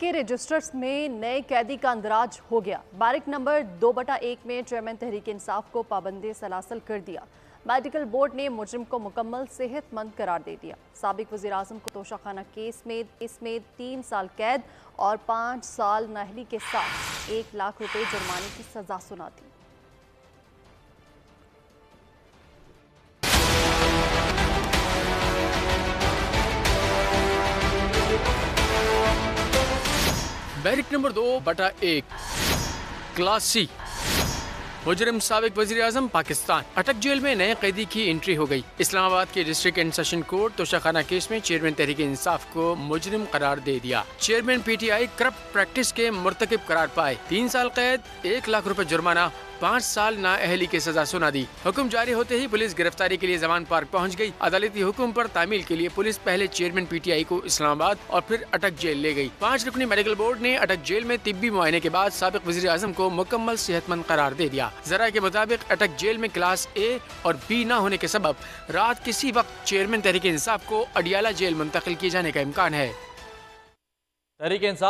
के रजिस्टर्स में नए कैदी का अंदराज हो गया। बैरिक नंबर 2/1 में चेयरमैन तहरीक इंसाफ को पाबंदी सलासल कर दिया। मेडिकल बोर्ड ने मुजरिम को मुकम्मल सेहतमंद करार दे दिया। साबिक वज़ीर आज़म को तोशाखाना केस में 3 साल कैद और 5 साल नाअहली के साथ 1 लाख रुपए जुर्माने की सजा सुना दी। Barrack number 2/1 class C. मुजरिम साबिक वज़ीर आज़म पाकिस्तान। अटक जेल में नए कैदी की एंट्री हो गई। इस्लामाबाद के district and session court Toshakhana case में चेयरमैन तहरीक इंसाफ को मुजरिम करार दे दिया। चेयरमैन PTI करप्ट प्रैक्टिस के मुर्तकिब करार पाए। 3 साल कैद, 1 लाख रुपए जुर्माना, 5 साल नाअहली की सजा सुना दी। हुक्म जारी होते ही पुलिस गिरफ्तारी के लिए जमान पार्क पहुंच गई। अदालती हुक्म पर तामील के लिए पुलिस पहले चेयरमैन PTI को इस्लामाबाद और फिर अटक जेल ले गई। 5 रुकनी मेडिकल बोर्ड ने अटक जेल में तिब्बी मुआयने के बाद साबिक वज़ीर आज़म को मुकम्मल सेहतमंद करार दे दिया। जरा के मुताबिक अटक जेल में क्लास A और B न होने के सबब रात किसी वक्त चेयरमैन तहरीक इंसाफ को अडियाला जेल मुंतकिल किए जाने का इम्कान है। तहरीक इंसाफ